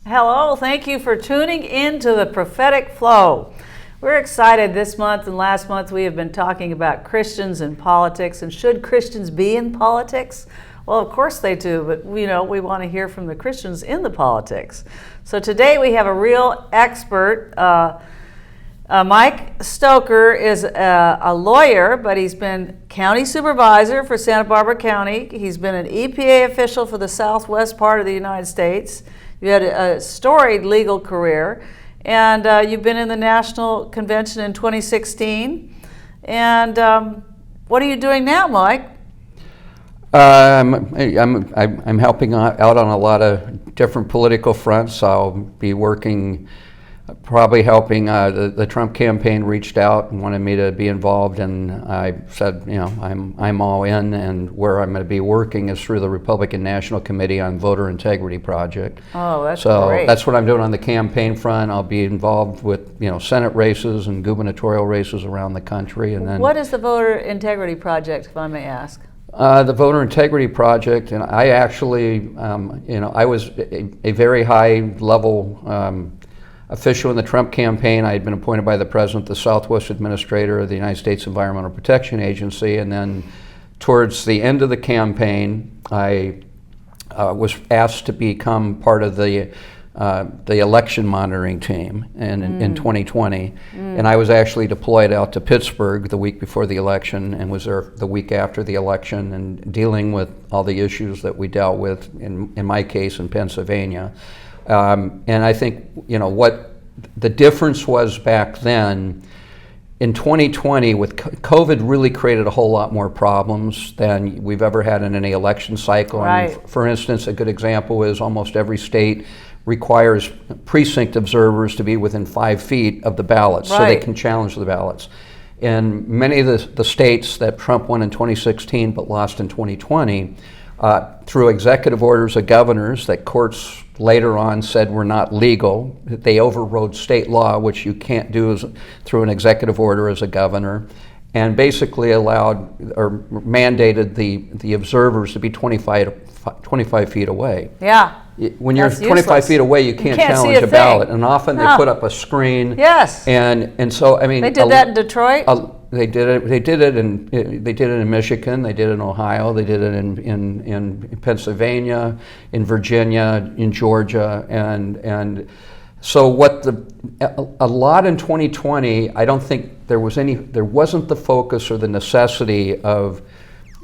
Hello, thank you for tuning in to the Prophetic Flow. We're excited this month and last month we have been talking about Christians and politics, and should Christians be in politics? Well, of course they do, but we want to hear from the Christians in the politics. So today we have a real expert. MikeStoker is a lawyer, but he's been county supervisor for Santa Barbara County. He's been an EPA official for the southwest part of the United States. You had a storied legal career, and you've been in the National Convention in 2016. And what are you doing now, Mike? I'm helping out on a lot of different political fronts. I'll be working, probably helping. The Trump campaign reached out and wanted me to be involved, and I said, I'm all in. And where I'm going to be working is through the Republican National Committee on Voter Integrity Project. Oh, that's so great. That's what I'm doing on the campaign front. I'll be involved with Senate races and gubernatorial races around the country. And then, what is the Voter Integrity Project, if I may ask? The Voter Integrity Project, and I actually, I was a very high level official in the Trump campaign. I had been appointed by the President, the Southwest Administrator of the United States Environmental Protection Agency, and then towards the end of the campaign, I was asked to become part of the election monitoring team in 2020. And I was actually deployed out to Pittsburgh the week before the election and was there the week after the election and dealing with all the issues that we dealt with, in my case, in Pennsylvania. And I think, what the difference was back then, in 2020, with COVID really created a whole lot more problems than we've ever had in any election cycle. Right. And for instance, a good example is almost every state requires precinct observers to be within 5 feet of the ballots, so they can challenge the ballots. In many of the states that Trump won in 2016 but lost in 2020, through executive orders of governors that courts later on said were not legal, they overrode state law, which you can't do through an executive order as a governor, and basically allowed or mandated the observers to be 25 feet away. Yeah. When you're 25 useless. Feet away, you can't challenge a ballot, and often they put up a screen. Yes. And so I mean, they did that in Detroit. They did it. They did it in Michigan. They did it in Ohio. They did it in Pennsylvania, in Virginia, in Georgia, and so a lot in 2020. I don't think there wasn't the focus or the necessity of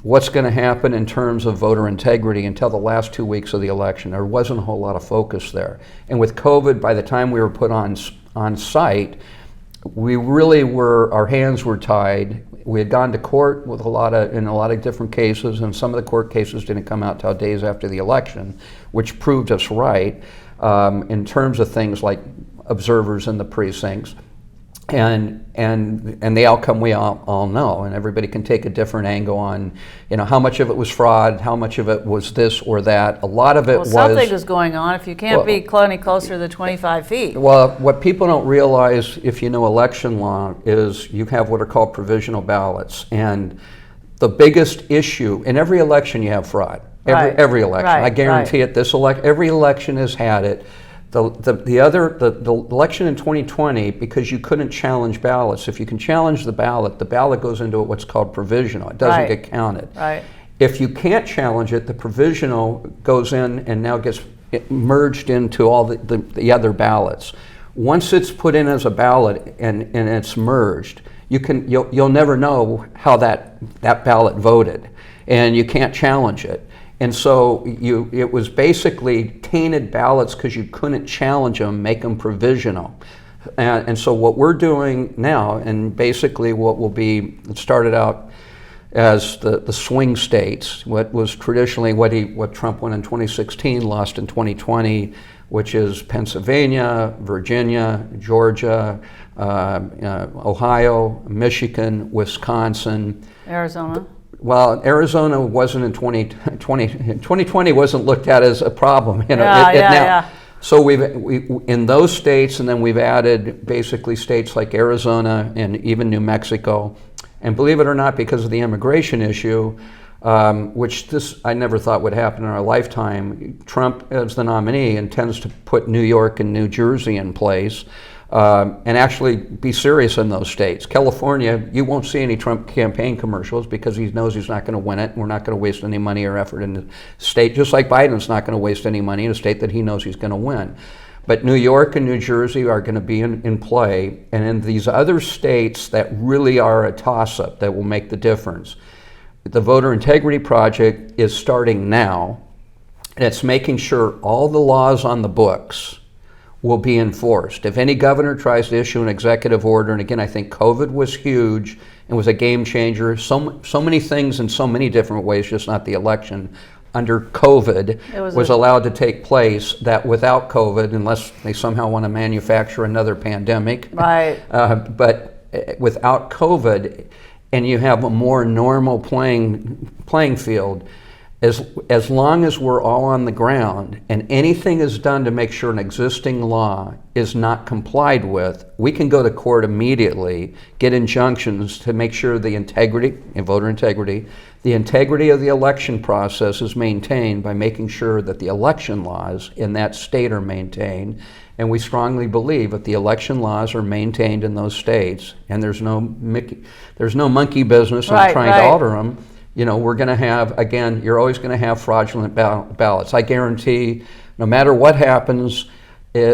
what's going to happen in terms of voter integrity until the last 2 weeks of the election. There wasn't a whole lot of focus there. And with COVID, by the time we were put on site, we really our hands were tied. We had gone to court with in a lot of different cases, and some of the court cases didn't come out till days after the election, which proved us right in terms of things like observers in the precincts. And the outcome we all know, and everybody can take a different angle on, how much of it was fraud, how much of it was this or that. A lot of it was something was going on. If you can't be any closer than 25 feet. Well, what people don't realize, if you know election law, is you have what are called provisional ballots, and the biggest issue in every election you have fraud. Every election, I guarantee it. Every election has had it. The election in 2020, because you couldn't challenge ballots. If you can challenge the ballot goes into what's called provisional. It doesn't get counted. Right. If you can't challenge it, the provisional goes in and now gets merged into all the other ballots. Once it's put in as a ballot and it's merged, you'll never know how that ballot voted, and you can't challenge it. And so it was basically tainted ballots because you couldn't challenge them, make them provisional. And so what we're doing now, and basically what will be, it started out as the swing states, what was traditionally what Trump won in 2016, lost in 2020, which is Pennsylvania, Virginia, Georgia, Ohio, Michigan, Wisconsin. Arizona. Well, Arizona wasn't in 2020. 2020 wasn't looked at as a problem. So we in those states, and then we've added basically states like Arizona and even New Mexico. And believe it or not, because of the immigration issue, which I never thought would happen in our lifetime. Trump, as the nominee, intends to put New York and New Jersey in place and actually be serious in those states. California, you won't see any Trump campaign commercials because he knows he's not going to win it. We're not going to waste any money or effort in the state, just like Biden's not going to waste any money in a state that he knows he's going to win. But New York and New Jersey are going to be in play, and in these other states that really are a toss-up that will make the difference. The Voter Integrity Project is starting now, and it's making sure all the laws on the books will be enforced. If any governor tries to issue an executive order, and again, I think COVID was huge and was a game changer, so many things in so many different ways, just not the election, under COVID was allowed to take place that without COVID, unless they somehow want to manufacture another pandemic, right? But without COVID, and you have a more normal playing field, as long as we're all on the ground and anything is done to make sure an existing law is not complied with, we can go to court immediately, get injunctions to make sure the integrity, and voter integrity, the integrity of the election process is maintained by making sure that the election laws in that state are maintained. And we strongly believe if the election laws are maintained in those states, and there's no monkey business on trying to alter them, you know, we're going to have, again, you're always going to have fraudulent ballots. I guarantee, no matter what happens,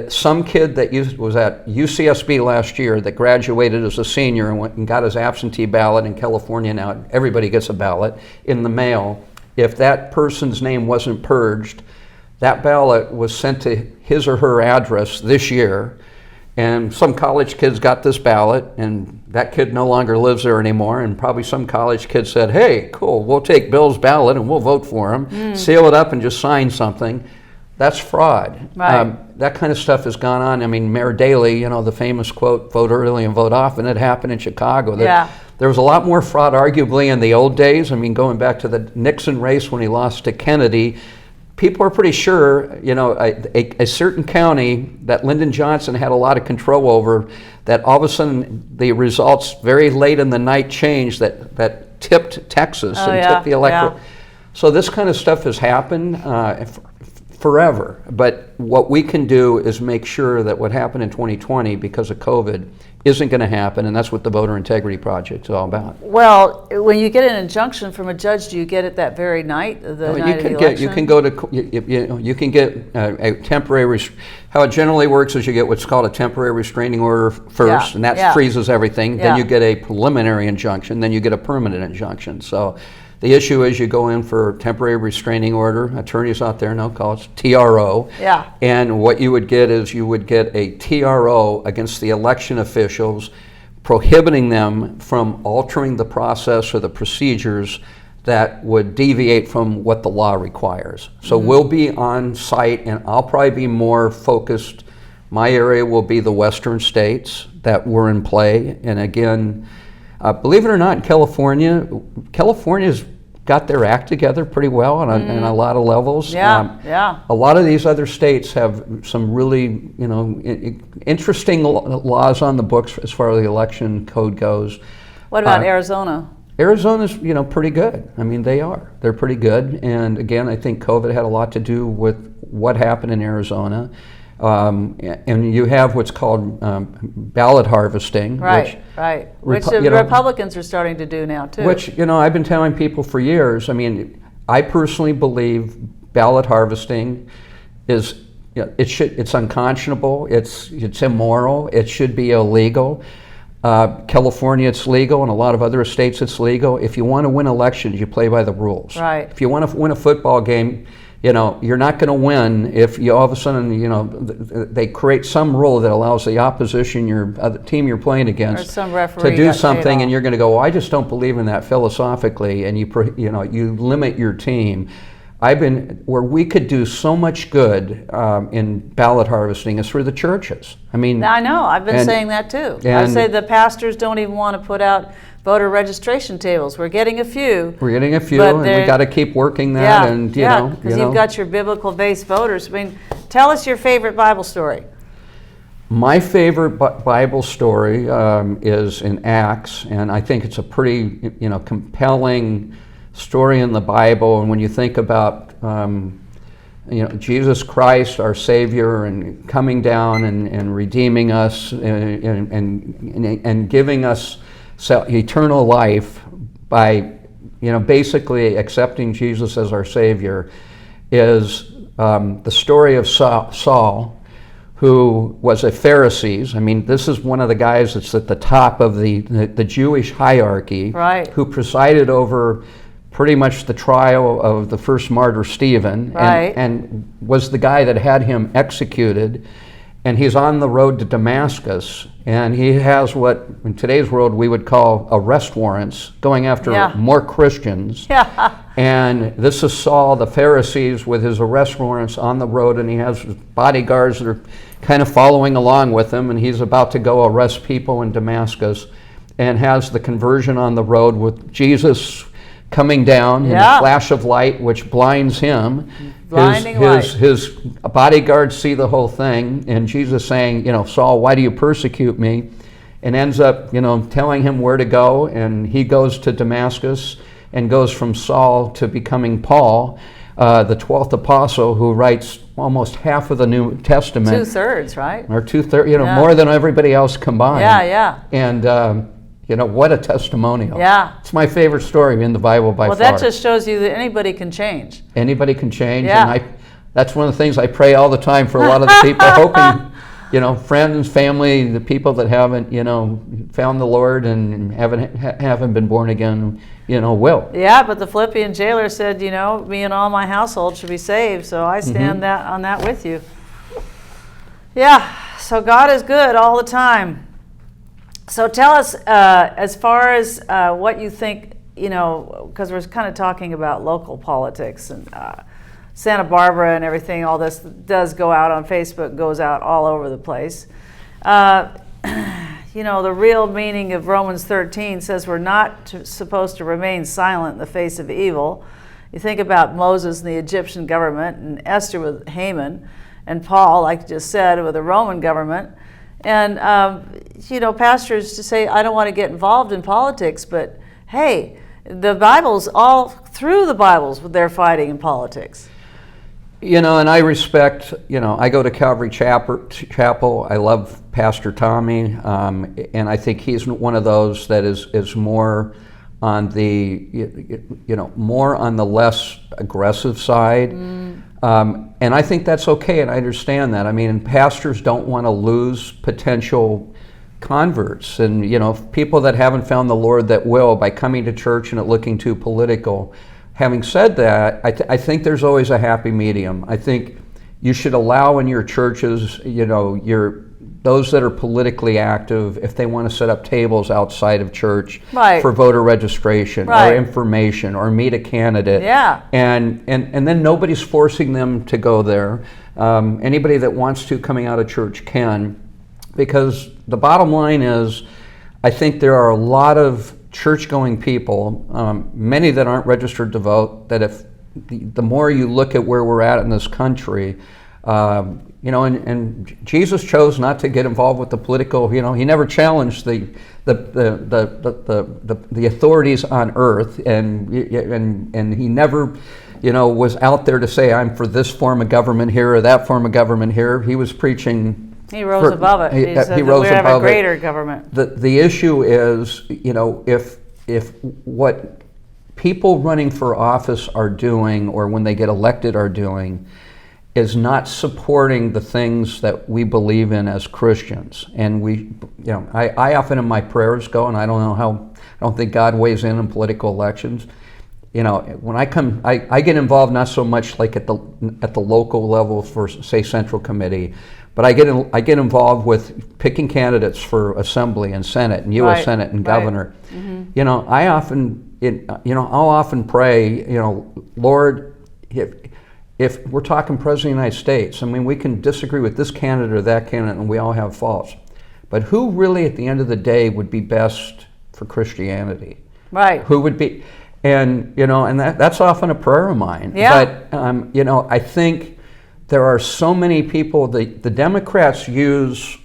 some kid that was at UCSB last year that graduated as a senior and went and got his absentee ballot in California, now everybody gets a ballot in the mail, if that person's name wasn't purged, that ballot was sent to his or her address this year, and some college kids got this ballot, and that kid no longer lives there anymore, and probably some college kid said, hey, cool, we'll take Bill's ballot and we'll vote for him, seal it up and just sign something. That's fraud. Right. That kind of stuff has gone on. I mean, Mayor Daley, you know, the famous quote, vote early and vote often, it happened in Chicago. There was a lot more fraud arguably in the old days. I mean, going back to the Nixon race when he lost to Kennedy, people are pretty sure, you know, a certain county that Lyndon Johnson had a lot of control over, that all of a sudden the results very late in the night changed that tipped Texas tipped the electorate. Yeah. So this kind of stuff has happened forever. But what we can do is make sure that what happened in 2020 because of COVID isn't going to happen, and that's what the Voter Integrity Project is all about. Well, when you get an injunction from a judge, do you get it that very night, night of the election? You can get a temporary. How it generally works is you get what's called a temporary restraining order first, and that freezes everything. Then you get a preliminary injunction. Then you get a permanent injunction. So the issue is you go in for temporary restraining order. Attorneys out there know, call it TRO. Yeah. And what you would get is you would get a TRO against the election officials, prohibiting them from altering the process or the procedures that would deviate from what the law requires. So we'll be on site, and I'll probably be more focused. My area will be the western states that were in play. And again, believe it or not, California's got their act together pretty well on a lot of levels. A lot of these other states have some really, you know, interesting laws on the books as far as the election code goes. What about Arizona? Arizona's, you know, pretty good. I mean, they're pretty good. And again, I think COVID had a lot to do with what happened in Arizona. And you have what's called ballot harvesting. Which the Republicans are starting to do now, too. Which, you know, I've been telling people for years. I mean, I personally believe ballot harvesting is, you know, it's unconscionable, it's immoral, it should be illegal. California, it's legal, and a lot of other states, it's legal. If you want to win elections, you play by the rules. Right. If you want to win a football game, you know, you're not going to win if you all of a sudden, you know, they create some rule that allows the opposition, the team you're playing against, to do something, and you're going to go, well, I just don't believe in that philosophically, and you limit your team. Where we could do so much good in ballot harvesting is through the churches. I mean, I know, I've been saying that too. I say the pastors don't even want to put out voter registration tables. We're getting a few. And we got to keep working that. Because you've got your biblical-based voters. I mean, tell us your favorite Bible story. My favorite Bible story is in Acts, and I think it's a pretty, compelling story in the Bible, and when you think about Jesus Christ, our Savior, and coming down and redeeming us and giving us eternal life by basically accepting Jesus as our Savior, is the story of Saul, who was a Pharisee. I mean, this is one of the guys that's at the top of the Jewish hierarchy, right, who presided over pretty much the trial of the first martyr, Stephen, right, and was the guy that had him executed. And he's on the road to Damascus, and he has what in today's world we would call arrest warrants, going after more Christians. Yeah. And this is Saul, the Pharisees, with his arrest warrants on the road, and he has bodyguards that are kind of following along with him, and he's about to go arrest people in Damascus, and has the conversion on the road with Jesus coming down in a flash of light, which blinds him. His bodyguards see the whole thing, and Jesus saying, Saul, why do you persecute me? And ends up, telling him where to go, and he goes to Damascus and goes from Saul to becoming Paul, the 12th apostle, who writes almost half of the New Testament. 2/3, right? Or 2/3, more than everybody else combined. Yeah. And what a testimonial. Yeah. It's my favorite story in the Bible by far. Well, that just shows you that anybody can change. Anybody can change. Yeah. And that's one of the things I pray all the time for a lot of the people, hoping, friends, family, the people that haven't, found the Lord and haven't been born again, will. Yeah, but the Philippian jailer said, me and all my household should be saved, so I stand on that with you. Yeah, so God is good all the time. So tell us, as far as what you think, because we're kind of talking about local politics and Santa Barbara and everything, all this does go out on Facebook, goes out all over the place. The real meaning of Romans 13 says we're not supposed to remain silent in the face of evil. You think about Moses and the Egyptian government, and Esther with Haman, and Paul, like you just said, with the Roman government. And, pastors to say, I don't want to get involved in politics, but hey, the Bible's all through the Bibles they're fighting in politics. And I respect, I go to Calvary Chapel. I love Pastor Tommy, and I think he's one of those that is more on the, more on the less aggressive side. And I think that's okay, and I understand that. I mean, pastors don't want to lose potential converts, and people that haven't found the Lord that will by coming to church and it looking too political. Having said that, I think there's always a happy medium. I think you should allow in your churches, those that are politically active, if they want to set up tables outside of church for voter registration or information or meet a candidate. Yeah. And then nobody's forcing them to go there. Anybody that wants to coming out of church can, because the bottom line is, I think there are a lot of church-going people, many that aren't registered to vote, that if the more you look at where we're at in this country, and Jesus chose not to get involved with the political. He never challenged the authorities on earth, and he never, was out there to say, I'm for this form of government here or that form of government here. He was preaching. He rose above it. He said rose we have above a greater government. The issue is, if what people running for office are doing, or when they get elected are doing, is not supporting the things that we believe in as Christians. And I often in my prayers go, and I don't think God weighs in political elections. When I get involved not so much like at the local level for, say, Central Committee, but I get involved with picking candidates for Assembly and Senate and U.S. Senate and Governor. Mm-hmm. I'll often pray, Lord, if we're talking President of the United States, I mean, we can disagree with this candidate or that candidate, and we all have faults. But who really, at the end of the day, would be best for Christianity? Right. Who would be, and that's often a prayer of mine. Yeah. But I think there are so many people. The Democrats use,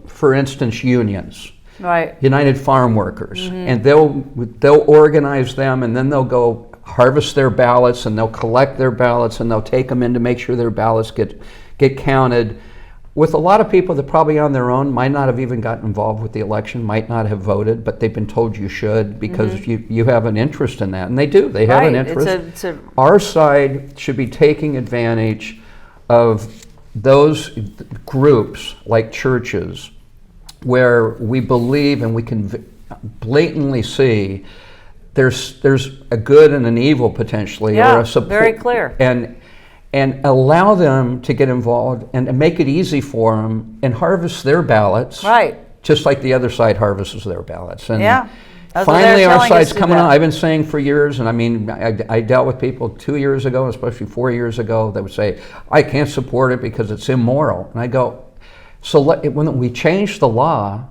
for instance, unions. Right. United Farm Workers, and they'll organize them, and then they'll go harvest their ballots, and they'll collect their ballots, and they'll take them in to make sure their ballots get counted. With a lot of people that probably on their own might not have even gotten involved with the election, might not have voted, but they've been told you should because you have an interest in that. And they do. They have an interest. Our side should be taking advantage of those groups like churches where we believe and we can blatantly see there's a good and an evil potentially, or a support. Very clear. And allow them to get involved and make it easy for them and harvest their ballots. Right. Just like the other side harvests their ballots. And That's finally our side's coming on. I've been saying for years, and I mean, I dealt with people 2 years ago, especially 4 years ago, that would say, I can't support it because it's immoral. And I go, so when we change the law,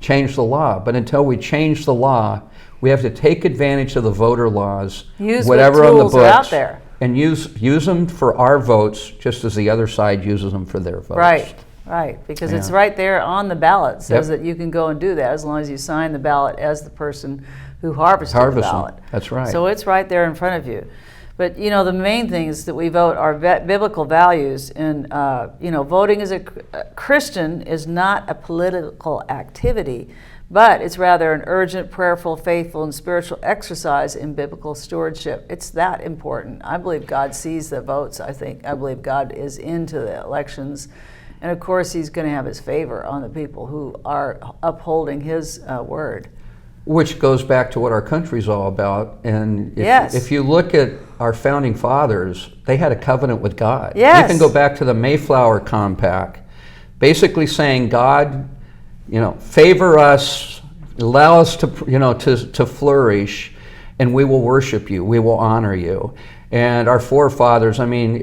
change the law. But until we change the law, we have to take advantage of the voter laws, whatever on the books, are out there, and use them for our votes, just as the other side uses them for their votes. Right, because it's right there on the ballot. It says that you can go and do that as long as you sign the ballot as the person who harvested the ballot. That's right. So it's right there in front of you. But the main thing is that we vote our biblical values, and voting as a Christian is not a political activity, but it's rather an urgent, prayerful, faithful, and spiritual exercise in biblical stewardship. It's that important. I believe God sees the votes. I believe God is into the elections. And of course, he's going to have his favor on the people who are upholding his word. Which goes back to what our country's all about. And if you look at our founding fathers, they had a covenant with God. Yes. You can go back to the Mayflower Compact, basically saying, God, favor us, allow us to flourish, and we will worship you, we will honor you. And our forefathers, I mean,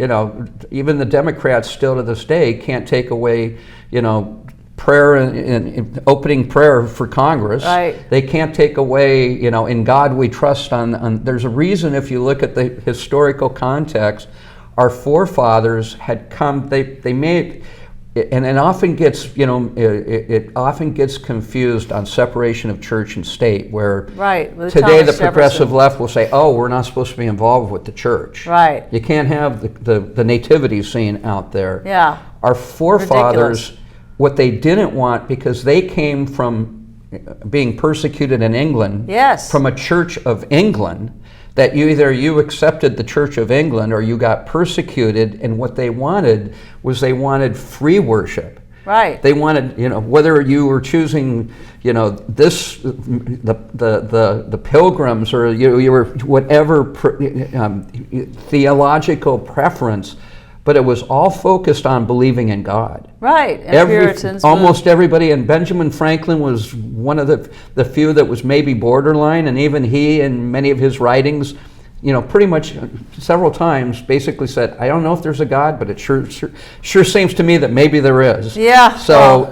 even the Democrats still to this day can't take away, prayer and opening prayer for Congress. Right. They can't take away, in God we trust on. There's a reason, if you look at the historical context, our forefathers had come, they made, and it often gets, it often gets confused on separation of church and state, where today the progressive left will say, oh, we're not supposed to be involved with the church. Right. You can't have the nativity scene out there. Yeah. Our forefathers, what they didn't want, because they came from being persecuted in England, from a Church of England, that either you accepted the Church of England or you got persecuted, and what they wanted was they wanted free worship. Right. They wanted, whether you were choosing, this, the Pilgrims, or you were whatever theological preference, but it was all focused on believing in God. Right. And Puritans almost everybody, and Benjamin Franklin was one of the few that was maybe borderline, and even he, in many of his writings, pretty much several times basically said, I don't know if there's a God, but it sure seems to me that maybe there is. Yeah. So,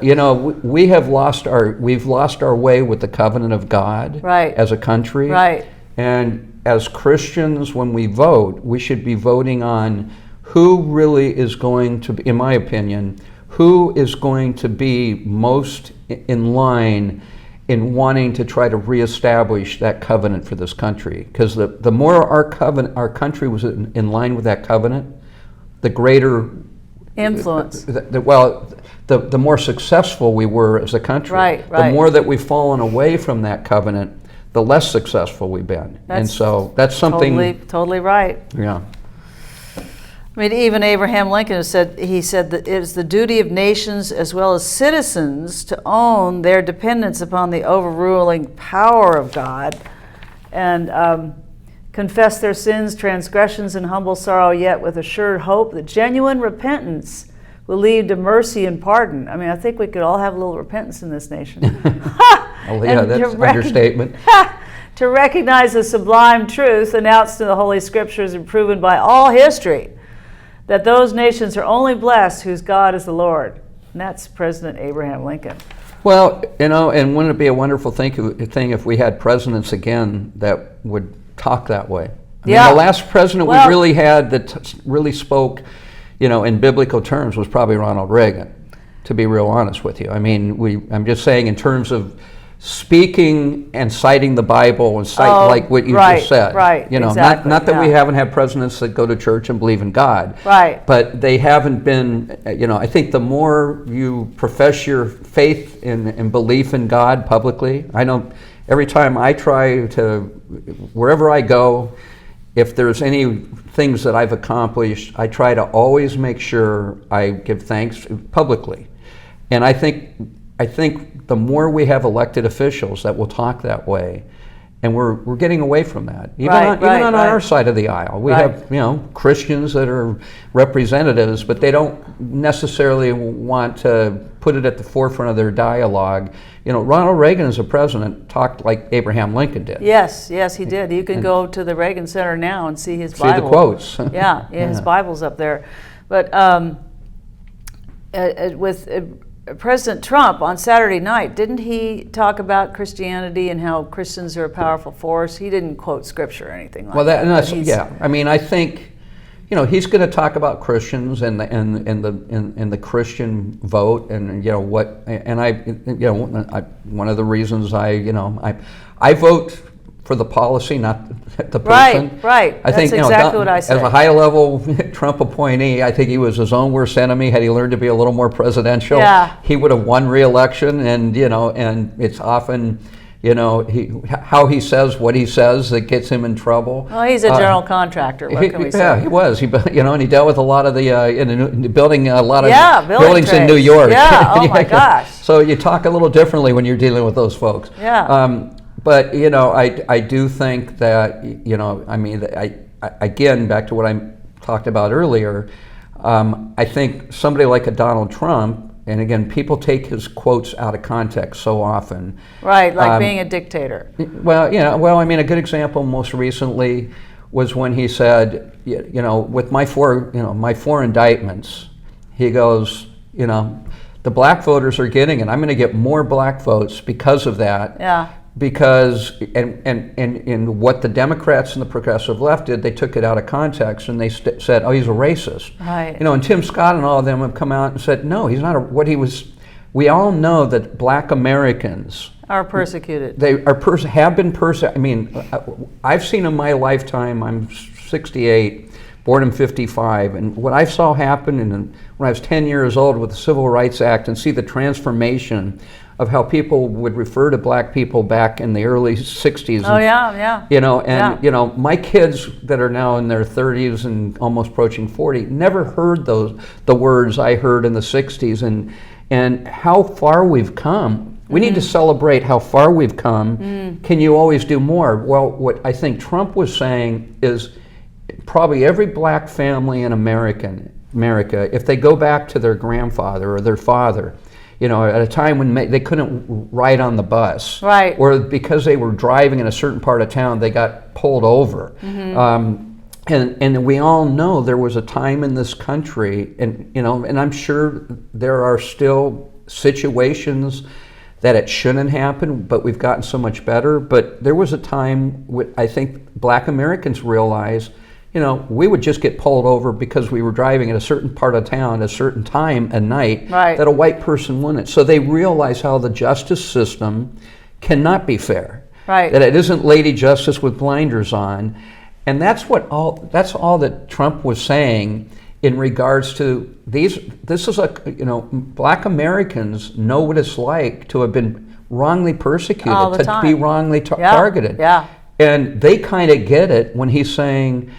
we've lost our way with the covenant of God as a country. Right. And as Christians, when we vote, we should be voting on who really is going to, in my opinion, who is going to be most in line in wanting to try to reestablish that covenant for this country. Because the more our country was in line with that covenant, the greater influence. The more successful we were as a country. Right. The more that we've fallen away from that covenant, the less successful we've been. And so that's something. Totally right. Yeah. I mean, even Abraham Lincoln said that it is the duty of nations as well as citizens to own their dependence upon the overruling power of God, and confess their sins, transgressions, and humble sorrow, yet with assured hope that genuine repentance will lead to mercy and pardon. I mean, I think we could all have a little repentance in this nation. That's an understatement. To recognize the sublime truth announced in the Holy Scriptures and proven by all history, that those nations are only blessed whose God is the Lord. And that's President Abraham Lincoln. Well, and wouldn't it be a wonderful thing if we had presidents again that would talk that way? I mean, the last president we really had that really spoke, in biblical terms was probably Ronald Reagan. to be real honest with you. I mean, I'm just saying in terms of speaking and citing the Bible and cite like what you just said. Right, you know, exactly, not that we haven't had presidents that go to church and believe in God. Right. But they haven't been, you know, I think the more you profess your faith and belief in God publicly, I know every time I try to, wherever I go, if there's any things that I've accomplished, I try to always make sure I give thanks publicly. And I think the more we have elected officials that will talk that way, and we're getting away from that. Even on our side of the aisle, we have, you know, Christians that are representatives, but they don't necessarily want to put it at the forefront of their dialogue. You know, Ronald Reagan as a president talked like Abraham Lincoln did. Yes, he did. You can go to the Reagan Center now and see his Bible. See the quotes. yeah, his Bible's up there. But with President Trump on Saturday night, didn't he talk about Christianity and how Christians are a powerful force? He didn't quote scripture or anything like that. Well, yeah. I mean, I think, you know, he's going to talk about Christians and the Christian vote, and you know what. And one of the reasons I vote for the policy, not the person. Right. I think, that's exactly what I said. As a high-level Trump appointee, I think he was his own worst enemy. Had he learned to be a little more presidential, he would have won re-election. And you know, and it's often, you know, how he says what he says that gets him in trouble. Well, he's a general contractor. What can we say? Yeah, he was. You know, and he dealt with a lot of building a lot of buildings in New York. Yeah. Oh my gosh. So you talk a little differently when you're dealing with those folks. Yeah. But you know, I do think that, you know, I mean, I again, back to what I talked about earlier, I think somebody like a Donald Trump, and again, people take his quotes out of context so often. Right, like being a dictator. Well, I mean, a good example most recently was when he said, you know, with my four indictments, he goes, you know, the black voters are getting it. I'm going to get more black votes because of that. Yeah. Because and what the Democrats and the progressive left did, they took it out of context and they said, oh, he's a racist. Right. You know, and Tim Scott and all of them have come out and said, no, he's not what he was. We all know that black Americans are persecuted. They are have been persecuted. I mean, I've seen in my lifetime, I'm 68, born in 55, and what I saw happen when I was 10 years old with the Civil Rights Act, and see the transformation of how people would refer to black people back in the early 60s. Oh, yeah. You know, and you know, my kids that are now in their 30s and almost approaching 40 never heard the words I heard in the 60s, and how far we've come. We need to celebrate how far we've come. Can you always do more? Well, what I think Trump was saying is probably every black family in America, if they go back to their grandfather or their father, you know, at a time when they couldn't ride on the bus, right, or because they were driving in a certain part of town, they got pulled over. And we all know there was a time in this country, and you know, and I'm sure there are still situations that it shouldn't happen, but we've gotten so much better. But there was a time I think black Americans realized, you know, we would just get pulled over because we were driving in a certain part of town at a certain time at night, right, that a white person wouldn't. So they realize how the justice system cannot be fair. Right. That it isn't Lady Justice with blinders on. And that's all that Trump was saying in regards to these. This is you know, black Americans know what it's like to have been wrongly persecuted, to be wrongly targeted. Yeah. And they kind of get it when he's saying,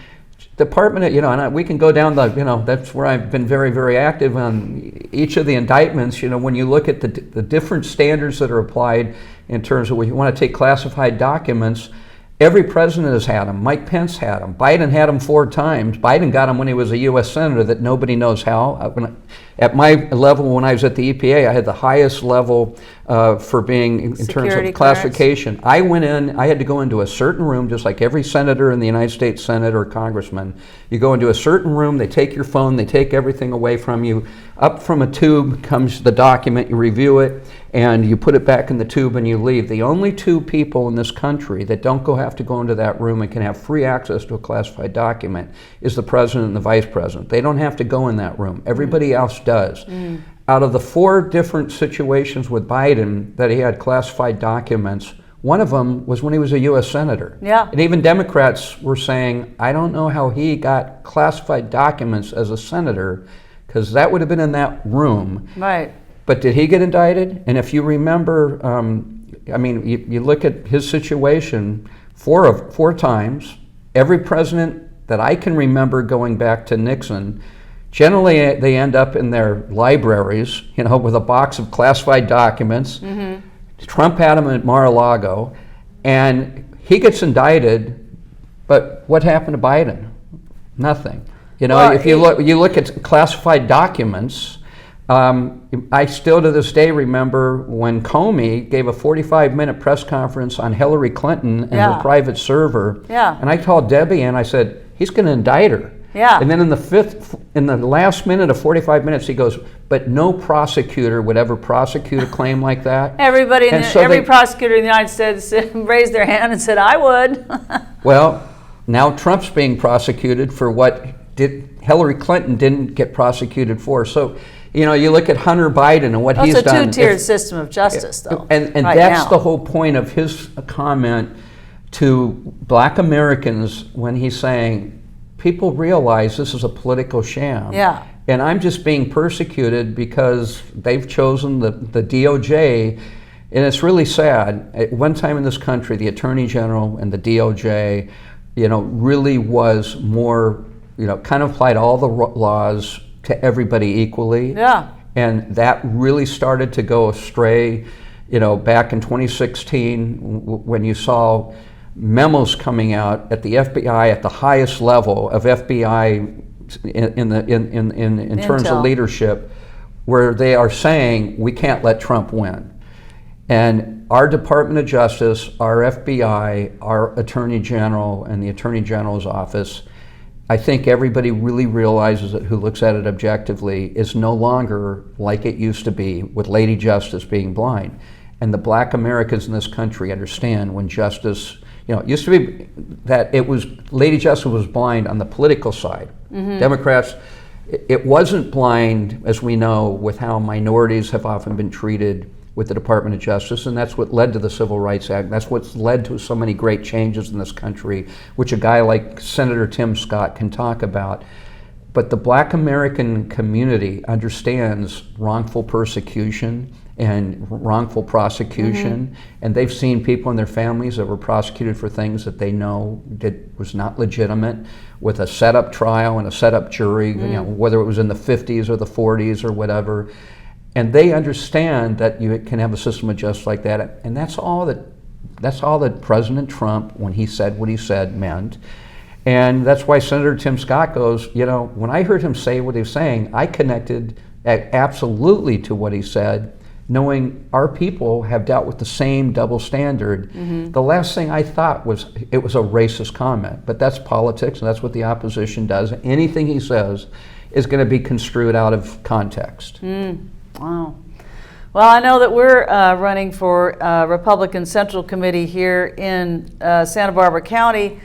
Department of, you know, and we can go down the, you know, that's where I've been very, very active on each of the indictments. You know, when you look at the different standards that are applied in terms of when you want to take classified documents, every president has had them. Mike Pence had them. Biden had them 4 times. Biden got them when he was a U.S. Senator that nobody knows how. At my level, when I was at the EPA, I had the highest level for being in terms of classification. I went in, I had to go into a certain room, just like every senator in the United States Senate or congressman. You go into a certain room, they take your phone, they take everything away from you. Up from a tube comes the document, you review it, and you put it back in the tube and you leave. The only 2 people in this country that don't have to go into that room and can have free access to a classified document is the president and the vice president. They don't have to go in that room. Everybody else does. out of the 4 different situations with Biden that he had classified documents, one of them was when he was a U.S. Senator. Yeah. And even Democrats were saying, I don't know how he got classified documents as a senator, because that would have been in that room. Right. But did he get indicted? And if you remember, you look at his situation, 4 times, every president that I can remember going back to Nixon, generally they end up in their libraries, with a box of classified documents. Mm-hmm. Trump had him at Mar-a-Lago, and he gets indicted, but what happened to Biden? Nothing. If you look at classified documents, I still to this day remember when Comey gave a 45-minute press conference on Hillary Clinton and her private server. Yeah. And I called Debbie and I said, he's going to indict her. Yeah. And then in the last minute of 45 minutes, he goes, but no prosecutor would ever prosecute a claim like that. Every prosecutor in the United States raised their hand and said, I would. Well, now Trump's being prosecuted for what Hillary Clinton didn't get prosecuted for. So, you look at Hunter Biden and what he's done. It's a 2-tiered system of justice, though. And right that's now. the whole point of his comment to Black Americans when he's saying, people realize this is a political sham. Yeah. And I'm just being persecuted because they've chosen the DOJ. And it's really sad. At one time in this country, the Attorney General and the DOJ, really was more, kind of applied all the laws to everybody equally. Yeah. And that really started to go astray, back in 2016 when you saw memos coming out at the FBI at the highest level of FBI in terms of leadership, where they are saying we can't let Trump win. And our Department of Justice, our FBI, our Attorney General, and the Attorney General's office, I think everybody really realizes that who looks at it objectively is no longer like it used to be with Lady Justice being blind. And the Black Americans in this country understand when justice, it used to be that it was, Lady Justice was blind on the political side. Mm-hmm. Democrats, it wasn't blind, as we know, with how minorities have often been treated with the Department of Justice, and that's what led to the Civil Rights Act. That's what's led to so many great changes in this country, which a guy like Senator Tim Scott can talk about. But the Black American community understands wrongful persecution and wrongful prosecution, mm-hmm. and they've seen people in their families that were prosecuted for things that they know was not legitimate, with a set-up trial and a set-up jury, whether it was in the 50s or the 40s or whatever. And they understand that you can have a system of justice like that, and that's all that President Trump, when he said what he said, meant. And that's why Senator Tim Scott goes, when I heard him say what he was saying, I connected absolutely to what he said, knowing our people have dealt with the same double standard. Mm-hmm. The last thing I thought was it was a racist comment, but that's politics, and that's what the opposition does. Anything he says is going to be construed out of context. Wow. Well, I know that we're running for Republican Central Committee here in Santa Barbara County.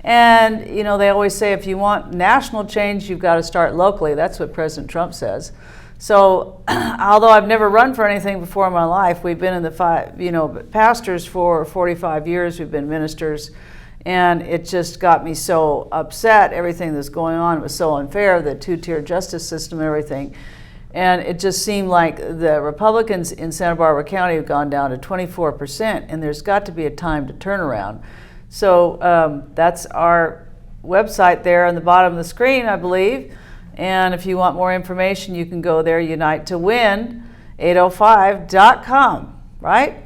And, they always say if you want national change, you've got to start locally. That's what President Trump says. So, although I've never run for anything before in my life, we've been in the pastors for 45 years. We've been ministers. And it just got me so upset, everything that's going on. It was so unfair, the 2-tier justice system and everything. And it just seemed like the Republicans in Santa Barbara County have gone down to 24%, and there's got to be a time to turn around. So that's our website there on the bottom of the screen, I believe. And if you want more information, you can go there, unite2win805.com, right?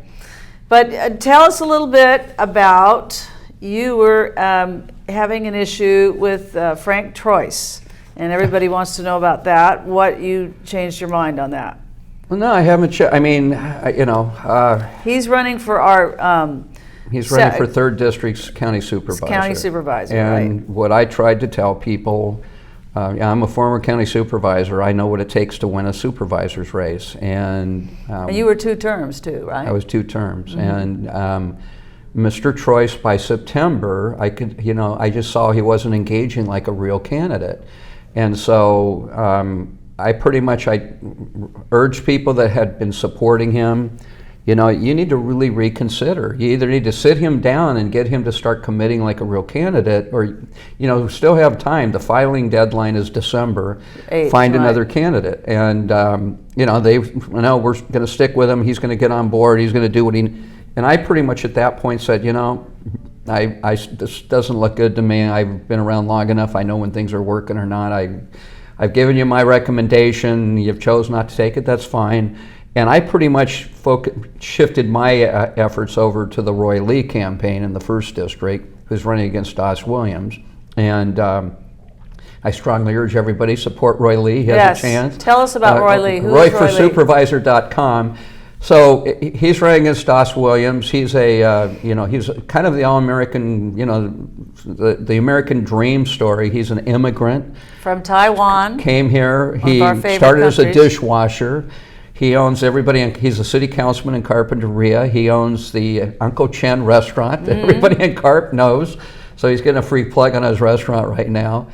But tell us a little bit about, you were having an issue with Frank Troyce. And everybody wants to know about that. What you changed your mind on that? Well, no, I haven't. He's running for our. He's running for 3rd District's county supervisor. County supervisor, and right. What I tried to tell people, I'm a former county supervisor. I know what it takes to win a supervisor's race, and you were 2 terms too, right? I was 2 terms, mm-hmm. And Mr. Troyce, by September, I just saw he wasn't engaging like a real candidate. And so I urged people that had been supporting him, you need to really reconsider. You either need to sit him down and get him to start committing like a real candidate, or, still have time. The filing deadline is December. Find another candidate. And, we're going to stick with him. He's going to get on board. He's going to do what he... And I pretty much at that point said, this doesn't look good to me. I've been around long enough. I know when things are working or not. I've given you my recommendation. You've chosen not to take it. That's fine. And I pretty much shifted my efforts over to the Roy Lee campaign in the 1st District, who's running against Dos Williams. And I strongly urge everybody support Roy Lee. He has a chance. Tell us about Roy Lee. Who is Roy Lee? RoyForSupervisor.com. So he's running against Dos Williams. He's he's kind of the all-American, the American dream story. He's an immigrant from Taiwan. Came here. He started as a dishwasher. He owns everybody. He's a city councilman in Carpinteria. He owns the Uncle Chen restaurant that everybody in Carp knows. So he's getting a free plug on his restaurant right now.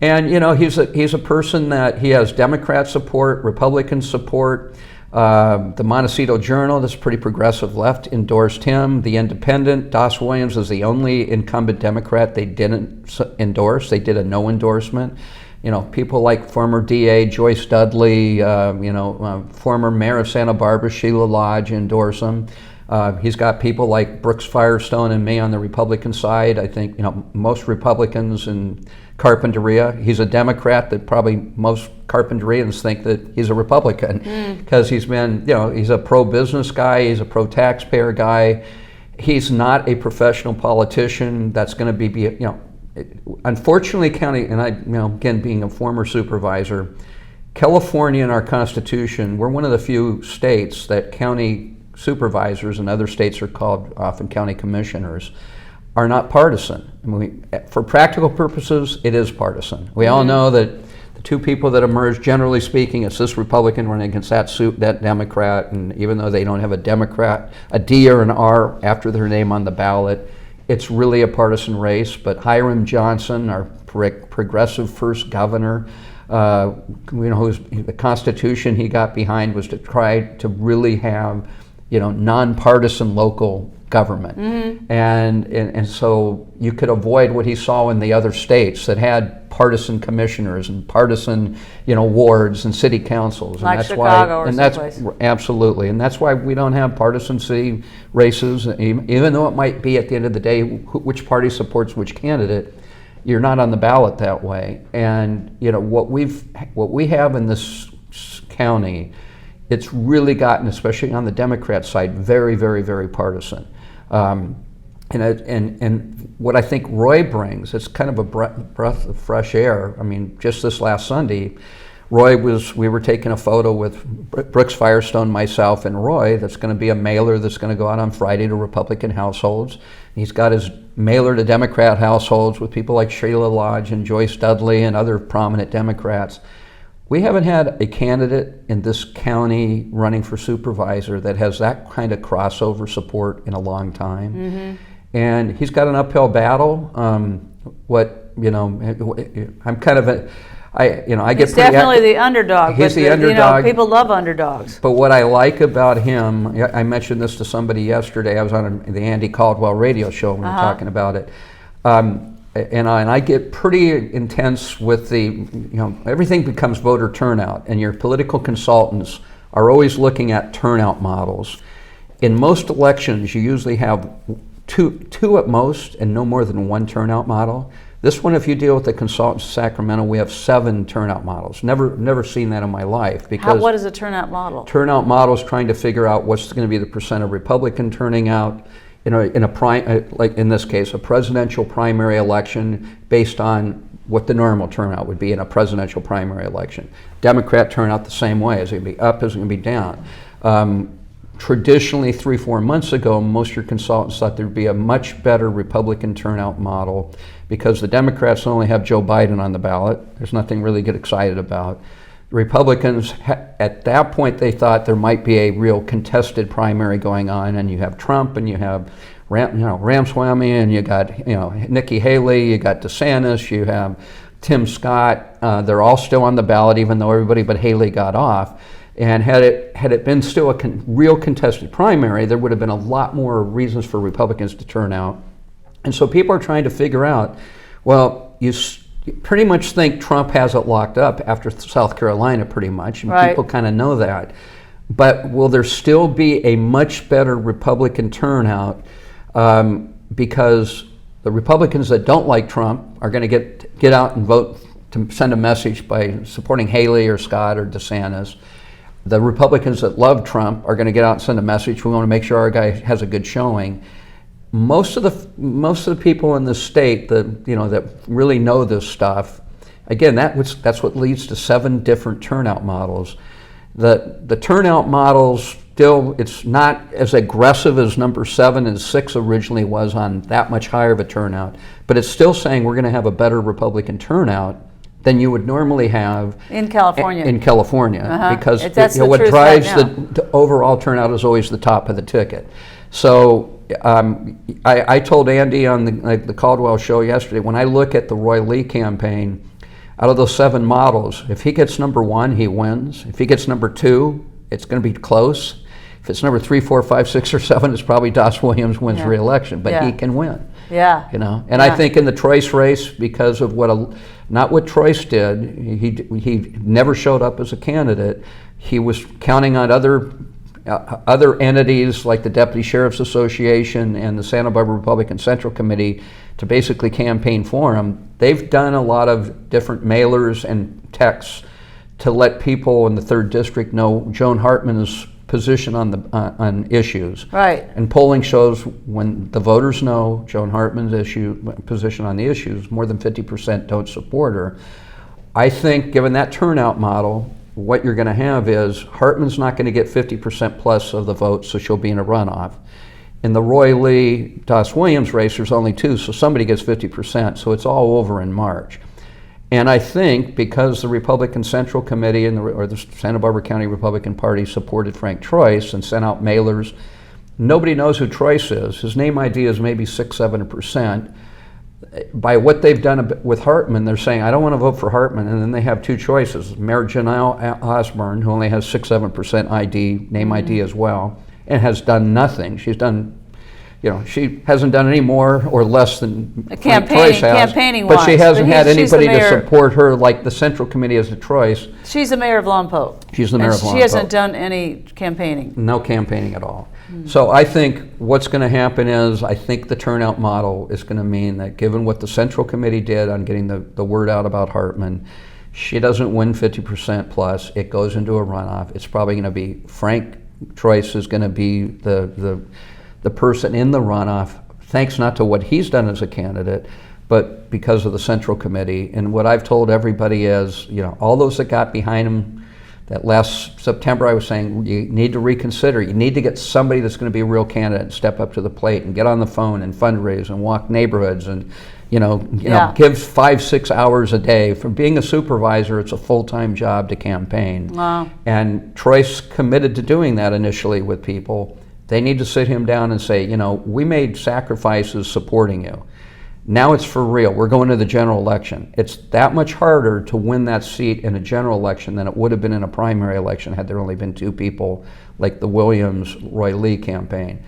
And he's a person that he has Democrat support, Republican support. The Montecito Journal, that's pretty progressive left, endorsed him. The Independent, Dos Williams is the only incumbent Democrat they didn't endorse. They did a no endorsement. People like former DA Joyce Dudley, former mayor of Santa Barbara Sheila Lodge endorse him. He's got people like Brooks Firestone and me on the Republican side. I think most Republicans in Carpinteria. He's a Democrat that probably most Carpinterians think that he's a Republican because he's been, he's a pro-business guy. He's a pro-taxpayer guy. He's not a professional politician that's going to be, unfortunately, county, and I, again, being a former supervisor, California in our Constitution, we're one of the few states that county supervisors, and other states are called often county commissioners, are not partisan. I mean, for practical purposes, it is partisan. We all know that the two people that emerge, generally speaking, it's this Republican running against that Democrat, and even though they don't have a Democrat, a D or an R after their name on the ballot, it's really a partisan race. But Hiram Johnson, our progressive first governor, who's the Constitution he got behind was to try to really have, nonpartisan local government, and so you could avoid what he saw in the other states that had partisan commissioners and partisan, wards and city councils, and like that's Chicago why, or and that's someplace. Absolutely, and that's why we don't have partisan city races, even though it might be at the end of the day which party supports which candidate. You're not on the ballot that way, and what we have in this county, it's really gotten, especially on the Democrat side, very, very, very partisan. And what I think Roy brings, it's kind of a breath of fresh air. I mean, just this last Sunday, we were taking a photo with Brooks Firestone, myself, and Roy. That's going to be a mailer that's going to go out on Friday to Republican households. He's got his mailer to Democrat households with people like Sheila Lodge and Joyce Dudley and other prominent Democrats. We haven't had a candidate in this county running for supervisor that has that kind of crossover support in a long time. And he's got an uphill battle. I'm kind of I get He's pretty definitely the underdog. He's the underdog. People love underdogs. But what I like about him, I mentioned this to somebody yesterday. I was on the Andy Caldwell radio show and we were talking about it. And I get pretty intense with everything becomes voter turnout, and your political consultants are always looking at turnout models. In most elections, you usually have two at most, and no more than one turnout model. This one, if you deal with the consultants in Sacramento, we have 7 turnout models. Never seen that in my life. Because what is a turnout model? Turnout model is trying to figure out what's going to be the percent of Republican turning out like in this case, a presidential primary election based on what the normal turnout would be in a presidential primary election. Democrat turnout the same way. Is it going to be up? Is it going to be down? Traditionally, 3-4 months ago, most of your consultants thought there'd be a much better Republican turnout model because the Democrats only have Joe Biden on the ballot. There's nothing really to get excited about. Republicans, at that point, they thought there might be a real contested primary going on, and you have Trump, and you have Ramaswamy, and you got Nikki Haley, you got DeSantis, you have Tim Scott. They're all still on the ballot, even though everybody but Haley got off. And had it been still a real contested primary, there would have been a lot more reasons for Republicans to turn out. And so people are trying to figure out, well, you pretty much think Trump has it locked up after South Carolina, pretty much, and right. people kind of know that. But will there still be a much better Republican turnout? Because the Republicans that don't like Trump are going to get out and vote to send a message by supporting Haley or Scott or DeSantis. The Republicans that love Trump are going to get out and send a message. We want to make sure our guy has a good showing. Most of the people in the state that really know this stuff, again, that's what leads to 7 different turnout models. The turnout models still, it's not as aggressive as number 7 and 6 originally was on that much higher of a turnout, but it's still saying we're going to have a better Republican turnout than you would normally have in California. Because what drives the overall turnout is always the top of the ticket. So I told Andy on the Caldwell show yesterday, when I look at the Roy Lee campaign, out of those 7 models, if he gets number 1, he wins. If he gets number 2, it's going to be close. If it's number 3, 4, 5, 6, or 7, it's probably Das Williams wins re-election, but he can win. Yeah. And I think in the Troyes race, because of not what Troyes did, he never showed up as a candidate. He was counting on other entities like the Deputy Sheriff's Association and the Santa Barbara Republican Central Committee to basically campaign for him. They've done a lot of different mailers and texts to let people in the 3rd District know Joan Hartman's position on issues. Right. And polling shows when the voters know Joan Hartman's position on the issues, more than 50% don't support her. I think given that turnout model, what you're going to have is Hartman's not going to get 50% plus of the votes, so she'll be in a runoff. In the Roy Lee, Das Williams race, there's only 2, so somebody gets 50%, so it's all over in March. And I think because the Republican Central Committee or the Santa Barbara County Republican Party supported Frank Troyes and sent out mailers, nobody knows who Troyes is. His name ID is maybe 6-7%. By what they've done with Hartman, they're saying, I don't want to vote for Hartman, and then they have 2 choices. Mayor Janelle Osborne, who only has 6-7% ID, name ID as well, and has done nothing. She's done, she hasn't done any more or less than Frank Troyes has, but she hasn't had anybody to support her like the Central Committee as a Troyes. She's the mayor of Lompoc. She's the mayor of Lompoc. She hasn't done any campaigning. No campaigning at all. So I think what's going to happen is I think the turnout model is going to mean that given what the Central Committee did on getting the word out about Hartman, she doesn't win 50% plus. It goes into a runoff. It's probably going to be Frank Troyes is going to be the person in the runoff, thanks not to what he's done as a candidate, but because of the Central Committee. And what I've told everybody is, all those that got behind him, that last September I was saying, you need to reconsider. You need to get somebody that's going to be a real candidate and step up to the plate and get on the phone and fundraise and walk neighborhoods and, give 5-6 hours a day. From being a supervisor, it's a full-time job to campaign. Wow. And Troyes committed to doing that initially with people. They need to sit him down and say, we made sacrifices supporting you. Now it's for real. We're going to the general election. It's that much harder to win that seat in a general election than it would have been in a primary election had there only been 2 people like the Williams-Roy Lee campaign.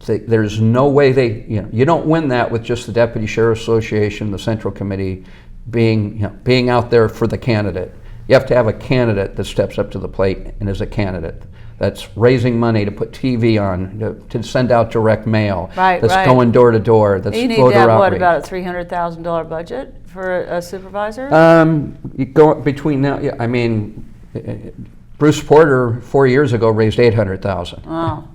There's no way you don't win that with just the Deputy Sheriff's Association, the Central Committee being out there for the candidate. You have to have a candidate that steps up to the plate and is a candidate. That's raising money to put TV on, to send out direct mail. That's going door to door. That's you need voter to have, outreach. about a $300,000 budget for a supervisor? You go between now. I mean, Bruce Porter 4 years ago raised $800,000. Oh.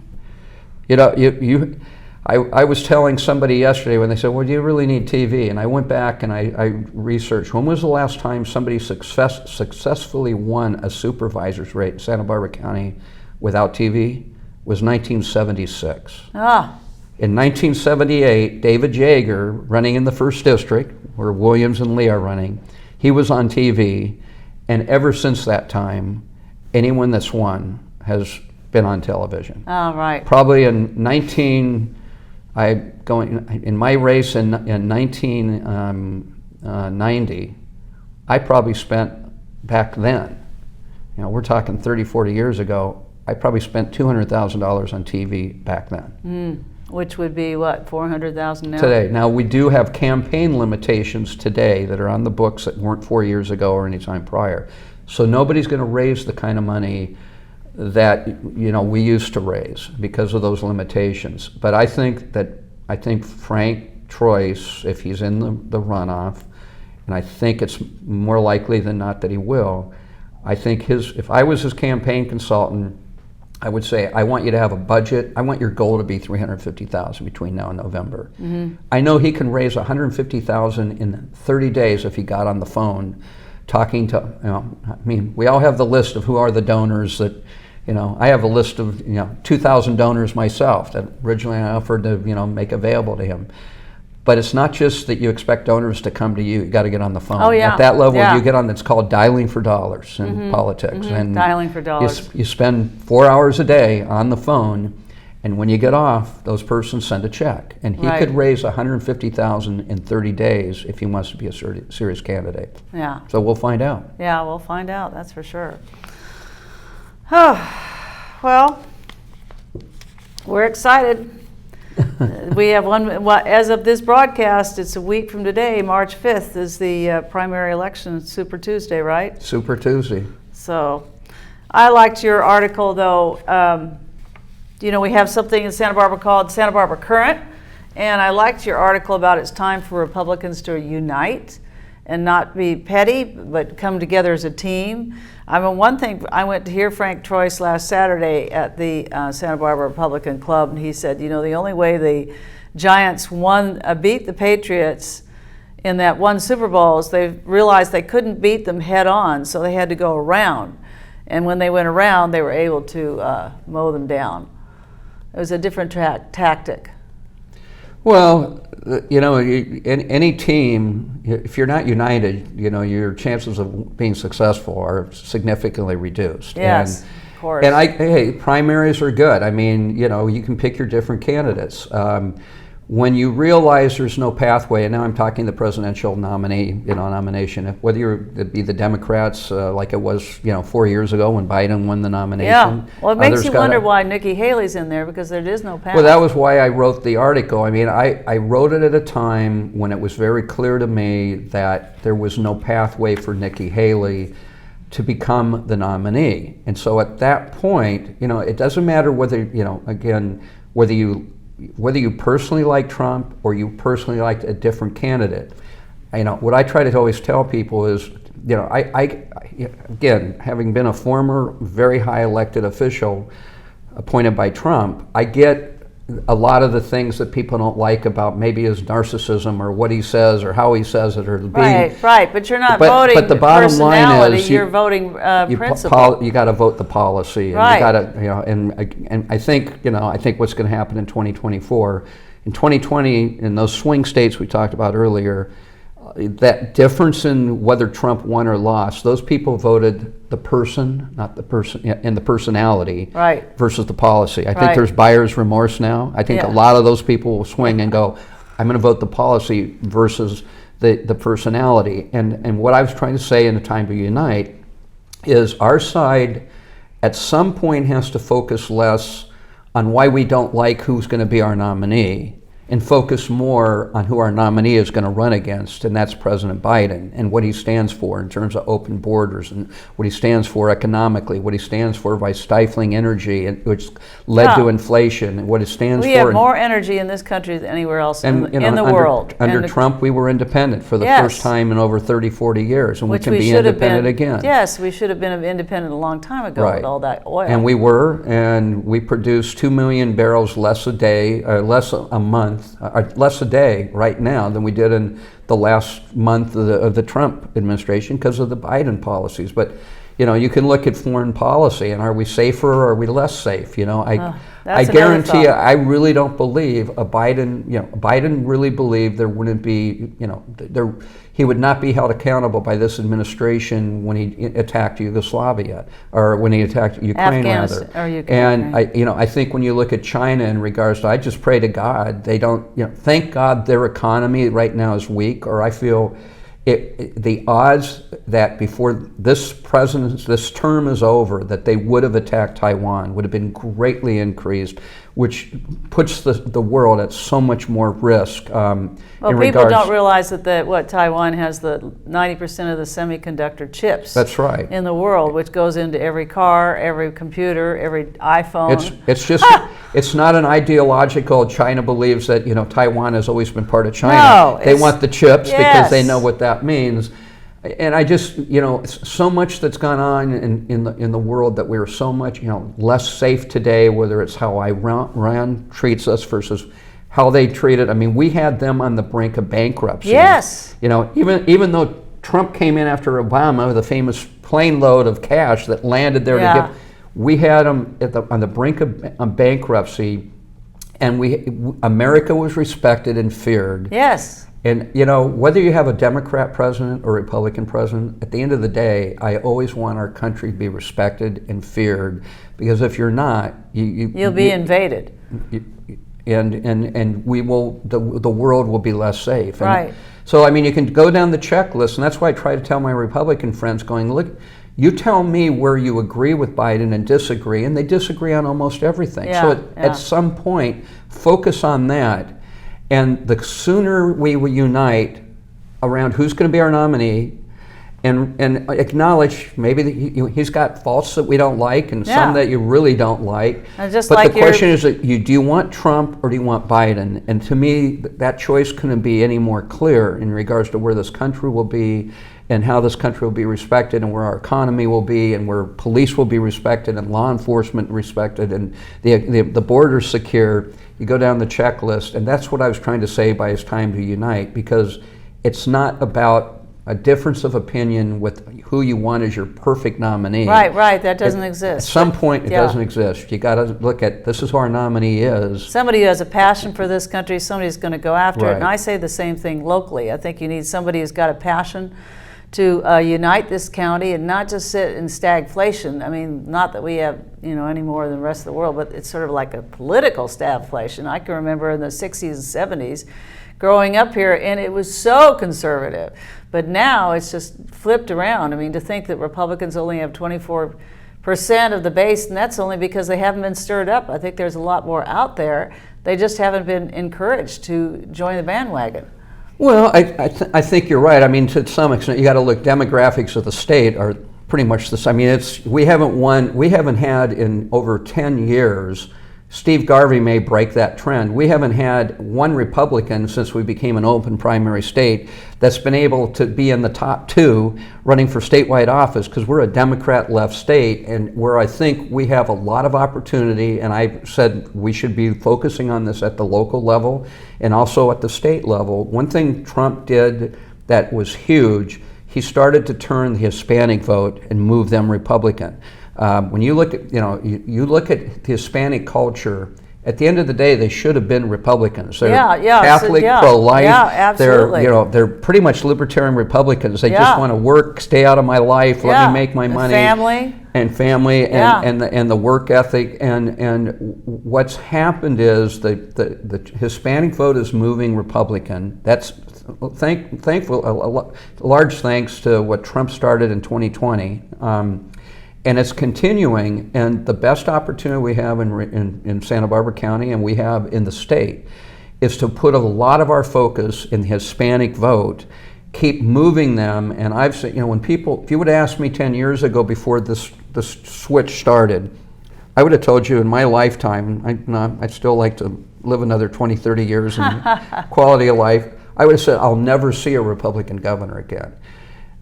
I was telling somebody yesterday when they said, well, do you really need TV? And I went back and I researched, when was the last time somebody successfully won a supervisor's rate in Santa Barbara County without TV? Was 1976. Ah. In 1978, David Jaeger, running in the 1st District, where Williams and Lee are running, he was on TV, and ever since that time, anyone that's won has been on television. Oh, right. Probably in my race in 1990, I probably spent back then, we're talking 30, 40 years ago, I probably spent $200,000 on TV back then. Which would be what, 400,000 now? Today. Now, we do have campaign limitations today that are on the books that weren't 4 years ago or any time prior. So nobody's going to raise the kind of money that we used to raise because of those limitations. But I think Frank Troyes, if he's in the runoff, and I think it's more likely than not that he will, I think if I was his campaign consultant, I would say, I want you to have a budget. I want your goal to be $350,000 between now and November. I know he can raise $150,000 in 30 days if he got on the phone talking to, we all have the list of who are the donors that, I have a list of, 2,000 donors myself that originally I offered to, make available to him. But it's not just that you expect donors to come to you. You got to get on the phone. Oh, yeah. At that level, you get on. It's called dialing for dollars in politics. And dialing for dollars. You spend 4 hours a day on the phone, and when you get off, those persons send a check. And he could raise $150,000 in 30 days if he wants to be a serious candidate. Yeah. So we'll find out. Yeah, we'll find out. That's for sure. Oh, well, we're excited. We have as of this broadcast, it's a week from today, March 5th, is the primary election, Super Tuesday, right? Super Tuesday. So I liked your article, though. We have something in Santa Barbara called Santa Barbara Current, and I liked your article about it's time for Republicans to unite and not be petty, but come together as a team. One thing, I went to hear Frank Troyes last Saturday at the Santa Barbara Republican Club, and he said, the only way the Giants beat the Patriots in that one Super Bowl is they realized they couldn't beat them head on, so they had to go around. And when they went around, they were able to mow them down. It was a different tactic. Well, any team, if you're not united, your chances of being successful are significantly reduced. Yes, of course. And primaries are good. You can pick your different candidates. When you realize there's no pathway, and now I'm talking the presidential nomination, whether it be the Democrats, like it was, 4 years ago when Biden won the nomination. Yeah, well, it makes you wonder why Nikki Haley's in there, because there is no path. Well, that was why I wrote the article. I wrote it at a time when it was very clear to me that there was no pathway for Nikki Haley to become the nominee. And so at that point, it doesn't matter whether, whether you personally like Trump or you personally like a different candidate. What I try to always tell people is, again, having been a former very high elected official appointed by Trump, I get a lot of the things that people don't like about maybe his narcissism or what he says or how he says it or being right. But you're not voting but the bottom line is you're voting principle. You got to vote the policy, and you got to and I think what's going to happen in 2024, in 2020 in those swing states we talked about earlier, that difference in whether Trump won or lost, those people voted the person, not the person, and the personality, versus the policy. I think there's buyer's remorse now. I think a lot of those people will swing and go, I'm going to vote the policy versus the personality. And what I was trying to say in the time to unite is our side at some point has to focus less on why we don't like who's going to be our nominee and focus more on who our nominee is going to run against, and that's President Biden, and what he stands for in terms of open borders, and what he stands for economically, what he stands for by stifling energy, which led to inflation, and what it stands for. We have more energy in this country than anywhere else in the world. Under Trump, we were independent for the first time in over 30, 40 years, and we can be independent again. Yes, we should have been independent a long time ago with all that oil. And we were, and we produced 2 million barrels less a day, less a month, less a day right now than we did in the last month of the Trump administration because of the Biden policies. But you can look at foreign policy, and are we safer or are we less safe? I guarantee you, I really don't believe Biden really believed there wouldn't be, he would not be held accountable by this administration when he attacked Yugoslavia, or when he attacked Ukraine, rather. And I think when you look at China in regards to, I just pray to God they don't, thank God their economy right now is weak, or I feel the odds that before this term is over, that they would have attacked Taiwan would have been greatly increased, which puts the world at so much more risk. Well, people don't realize that Taiwan has the 90% of the semiconductor chips. That's right. In the world, which goes into every car, every computer, every iPhone. It's just it's not an ideological. China believes that Taiwan has always been part of China. No, they want the chips because they yes. know what that means. And I just, so much that's gone on in the world that we're so much, less safe today, whether it's how Iran treats us versus how they treat it. I mean, we had them on the brink of bankruptcy. Yes. Even though Trump came in after Obama with a famous plane load of cash that landed there to give, we had them on the brink of bankruptcy, and America was respected and feared. Yes. And whether you have a Democrat president or Republican president, at the end of the day, I always want our country to be respected and feared, because if you're not, you'll be invaded. And we will. The world will be less safe. Right. So I mean, you can go down the checklist, and that's why I try to tell my Republican friends, going, look, you tell me where you agree with Biden and disagree, and they disagree on almost everything. Yeah, So at some point, focus on that. And the sooner we unite around who's going to be our nominee, and acknowledge maybe that he's got faults that we don't like and some that you really don't like. And just but like the question is, do you want Trump or do you want Biden? And to me, that choice couldn't be any more clear in regards to where this country will be and how this country will be respected and where our economy will be and where police will be respected and law enforcement respected and the borders secure. You go down the checklist, and that's what I was trying to say by it's time to unite, because it's not about a difference of opinion with who you want as your perfect nominee. Right, that doesn't exist. At some point, it doesn't exist. You got to look at, this is who our nominee is. Somebody who has a passion for this country, somebody's going to go after it. And I say the same thing locally. I think you need somebody who's got a passion to unite this county and not just sit in stagflation. I mean, not that we have, any more than the rest of the world, but it's sort of like a political stagflation. I can remember in the 60s and 70s growing up here, and it was so conservative. But now it's just flipped around. I mean, to think that Republicans only have 24% of the base, and that's only because they haven't been stirred up. I think there's a lot more out there. They just haven't been encouraged to join the bandwagon. Well, I think you're right. I mean, to some extent, you got to look. Demographics of the state are pretty much the same. I mean, we haven't had in over 10 years. Steve Garvey may break that trend. We haven't had one Republican since we became an open primary state that's been able to be in the top two running for statewide office, because we're a Democrat left state, and where I think we have a lot of opportunity, and I said we should be focusing on this at the local level and also at the state level. One thing Trump did that was huge, he started to turn the Hispanic vote and move them Republican. When you look at, you look at the Hispanic culture, at the end of the day, they should have been Republicans. They're Catholic, pro-life. Yeah, absolutely. They're pretty much libertarian Republicans. They just want to work, stay out of my life, let me make my money. Family and the work ethic. And what's happened is the Hispanic vote is moving Republican. That's thankful. A large thanks to what Trump started in 2020. And it's continuing, and the best opportunity we have in Santa Barbara County and we have in the state is to put a lot of our focus in the Hispanic vote, keep moving them. And I've said, when people, if you would ask me 10 years ago before this switch started, I would have told you in my lifetime, I'd still like to live another 20, 30 years in quality of life, I would have said I'll never see a Republican governor again.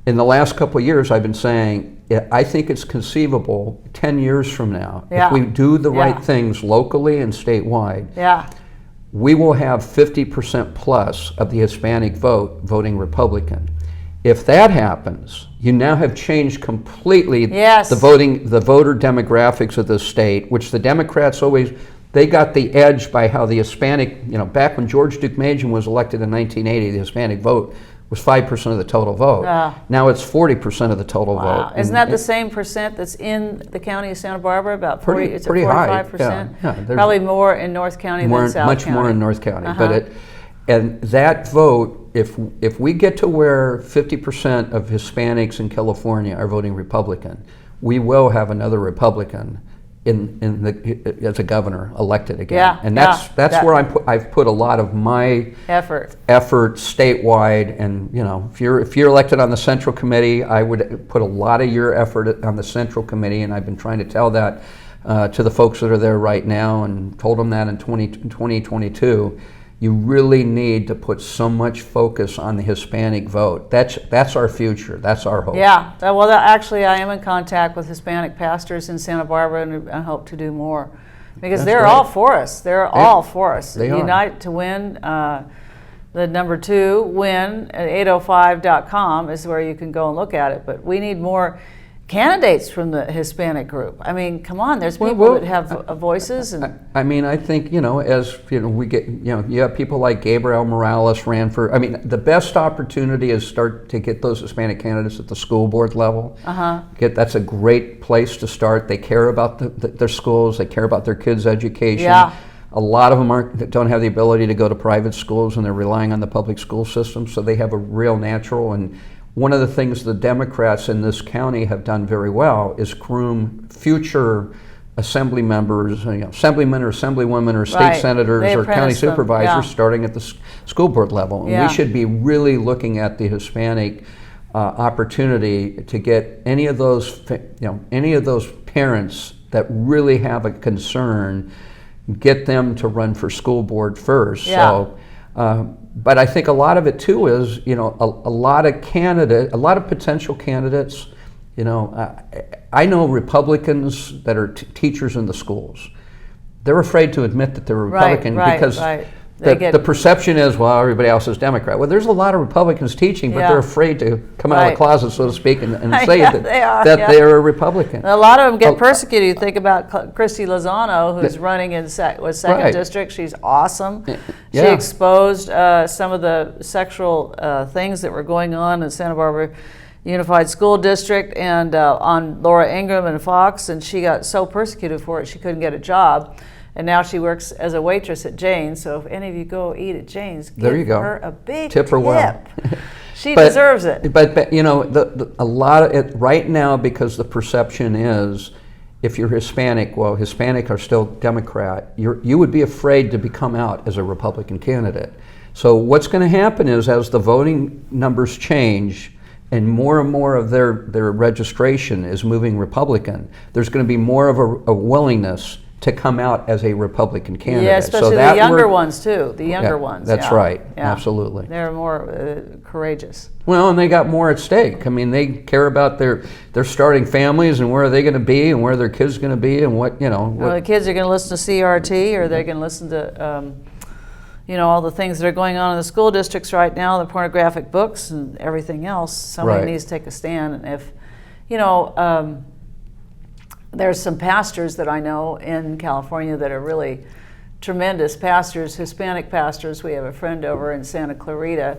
In the last couple of years, I've been saying, I think it's conceivable 10 years from now, if we do the right things locally and statewide, we will have 50% plus of the Hispanic vote voting Republican. If that happens, you now have changed completely the voter demographics of the state, which the Democrats always, they got the edge by how the Hispanic, back when George Deukmejian was elected in 1980, the Hispanic vote was 5% of the total vote. Now it's 40% of the total vote. Isn't that the same percent that's in the county of Santa Barbara? About 40, pretty high. 45%? Probably more in North County than South County. Much more in North County. And that vote, if we get to where 50% of Hispanics in California are voting Republican, we will have another Republican as a governor elected again. Yeah, and that's where I've put a lot of my effort statewide. And if you're elected on the Central Committee, I would put a lot of your effort on the Central Committee, and I've been trying to tell that to the folks that are there right now, and told them that in 2022. You really need to put so much focus on the Hispanic vote. That's our future. That's our hope. Yeah. Well, actually, I am in contact with Hispanic pastors in Santa Barbara, and I hope to do more, because they're all for us. They're all for us. They Unite to Win. The number 2 win at 805.com is where you can go and look at it. But we need more candidates from the Hispanic group. I mean, come on, there's people that have voices. And I mean, I think, as we get, you have people like Gabriel Morales ran for, I mean, the best opportunity is start to get those Hispanic candidates at the school board level. That's a great place to start. They care about their schools, they care about their kids' education. Yeah. A lot of them don't have the ability to go to private schools, and they're relying on the public school system, so they have a real natural. And one of the things the Democrats in this county have done very well is groom future assembly members, assemblymen or assemblywomen or state senators or county supervisors starting at the school board level. And we should be really looking at the Hispanic opportunity to get any of those parents that really have a concern, get them to run for school board first. So. But I think a lot of it too is, a lot of potential candidates. I know Republicans that are teachers in the schools. They're afraid to admit that they're a Republican because the perception is, well, everybody else is Democrat. Well, there's a lot of Republicans teaching, but they're afraid to come out of the closet, so to speak, and say they're a Republican. And a lot of them get persecuted. You think about Christy Lozano, who's running in second district. She's awesome. She exposed some of the sexual things that were going on in Santa Barbara Unified School District and on Laura Ingraham and Fox, and she got so persecuted for it she couldn't get a job. And now she works as a waitress at Jane's. So if any of you go eat at Jane's, give her a big tip. Her well. She deserves it. But a lot of it right now, because the perception is, if you're Hispanic, well, Hispanic are still Democrat. You would be afraid to come out as a Republican candidate. So what's going to happen is, as the voting numbers change, and more of their registration is moving Republican, there's going to be more of a willingness to come out as a Republican candidate. Yeah, especially the younger ones too. The younger ones. That's right. Yeah. Absolutely. They're more courageous. Well, and they got more at stake. I mean, they care about their starting families and where are they going to be and where their kids are going to be and what. Well, the kids are going to listen to CRT, or they're going to listen to all the things that are going on in the school districts right now, the pornographic books and everything else. Somebody needs to take a stand. And if there's some pastors that I know in California that are really tremendous pastors, Hispanic pastors. We have a friend over in Santa Clarita,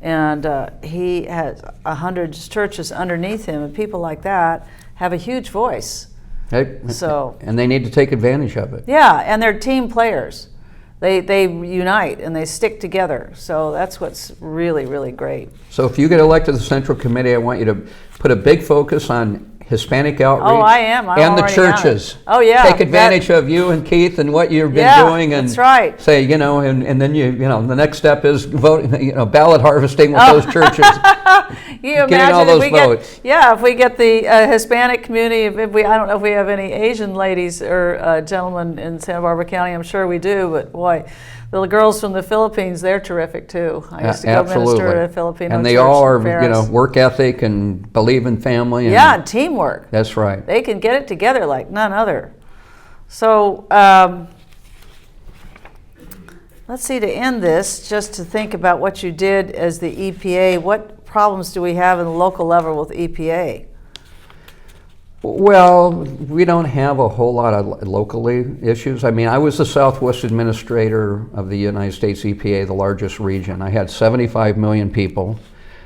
and he has 100 churches underneath him, and people like that have a huge voice. And they need to take advantage of it. Yeah, and they're team players. They unite and they stick together. So that's what's really, really great. So if you get elected to the Central Committee, I want you to put a big focus on Hispanic outreach. Oh, I am. And the churches. Oh, yeah. Take advantage of you and Keith and what you've been doing, and that's right. Say, and then the next step is voting, ballot harvesting with those churches. You getting imagine all those votes. If we get the Hispanic community, I don't know if we have any Asian ladies or gentlemen in Santa Barbara County. I'm sure we do, but boy, the girls from the Philippines, they're terrific too. I used to go minister at a Filipino and they church all are, in Paris. work ethic and believe in family. And teamwork. That's right. They can get it together like none other. So let's see, to end this, just to think about what you did as the EPA. What problems do we have in the local level with EPA? Well, we don't have a whole lot of locally issues. I mean, I was the Southwest Administrator of the United States EPA, the largest region. I had 75 million people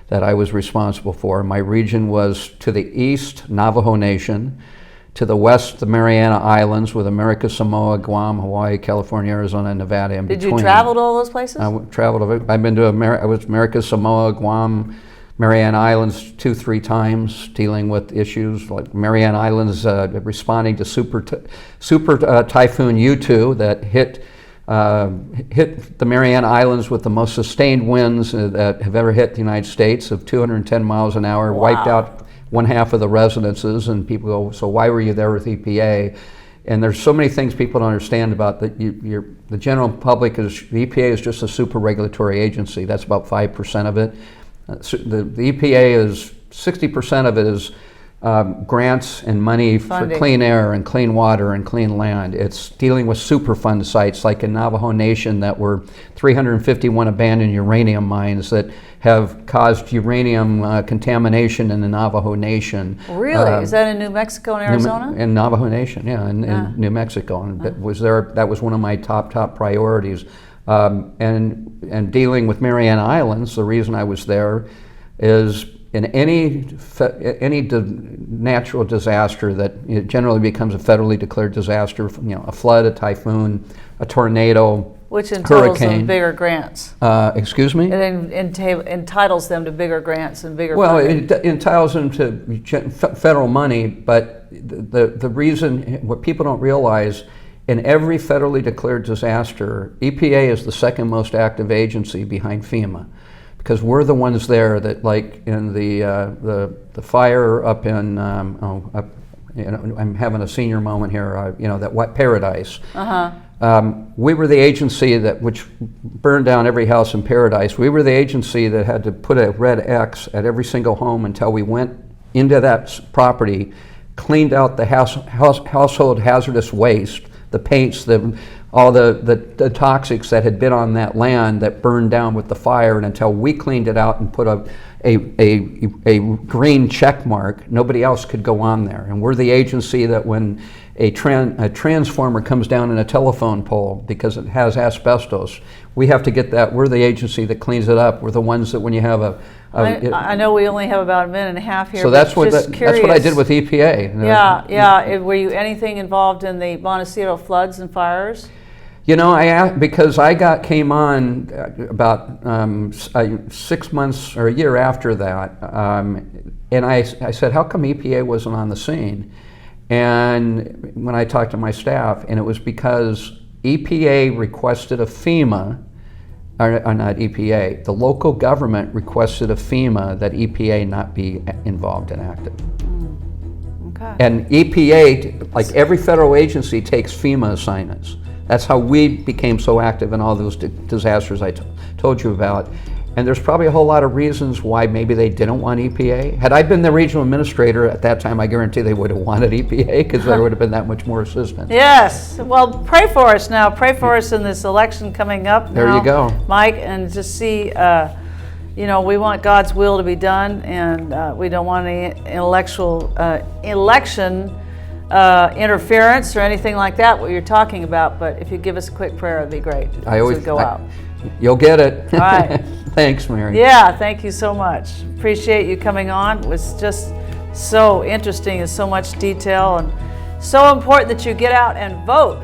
that I was responsible for. My region was to the east, Navajo Nation, To the west, the Mariana Islands, with America, Samoa, Guam, Hawaii, California, Arizona, and Nevada in between. Did you travel to all those places? I've been to I was America, Samoa, Guam, Mariana Islands 2-3 times, dealing with issues like Mariana Islands responding to super typhoon U2 that hit the Mariana Islands with the most sustained winds that have ever hit the United States of 210 miles an hour, Wow. wiped out one half of the residences, and people go, so why were you there with EPA? And there's so many things people don't understand about that. The general public the EPA is just a super regulatory agency. That's about 5% of it. The EPA is 60% of it is grants and money Funding. for clean air and clean water and clean land. It's dealing with Superfund sites like in Navajo Nation that were 351 abandoned uranium mines that have caused uranium contamination in the Navajo Nation. Really? Is that in New Mexico and Arizona? In Navajo Nation, yeah, in New Mexico. And that was one of my top priorities. And dealing with Mariana Islands, the reason I was there is in any natural disaster that it generally becomes a federally declared disaster, a flood, a typhoon, a tornado, Which entitles hurricane. them bigger grants. Excuse me? It entitles them to bigger grants and bigger Well, funding. it entitles them to federal money, but the reason, what people don't realize, in every federally declared disaster, EPA is the second most active agency behind FEMA, because we're the ones there that, like in the fire up in I'm having a senior moment here. That Wet Paradise. We were the agency which burned down every house in Paradise. We were the agency that had to put a red X at every single home until we went into that property, cleaned out the household hazardous waste, the paints, all the toxics that had been on that land that burned down with the fire, and until we cleaned it out and put a green check mark, nobody else could go on there. And we're the agency that when a transformer comes down in a telephone pole because it has asbestos, we have to get that. We're the agency that cleans it up. We're the ones that when you have I know we only have about a minute and a half here. So but that's what just that's what I did with EPA. Yeah. Were you anything involved in the Montecito floods and fires? Because I came on about 6 months or a year after that, and I said, how come EPA wasn't on the scene? And when I talked to my staff, and it was because EPA requested a FEMA, or not EPA, the local government requested a FEMA that EPA not be involved and active. Okay. And EPA, like every federal agency, takes FEMA assignments. That's how we became so active in all those disasters I told you about. And there's probably a whole lot of reasons why maybe they didn't want EPA. Had I been the regional administrator at that time, I guarantee they would have wanted EPA, because there would have been that much more assistance. Yes. Well, pray for us now. Pray for us in this election coming up. There you go, Mike, and just see. We want God's will to be done, and we don't want any election interference or anything like that, what you're talking about. But if you give us a quick prayer, it'd be great. I always go out. You'll get it. All right. Thanks, Mary. Yeah, thank you so much. Appreciate you coming on. It was just so interesting and so much detail, and so important that you get out and vote.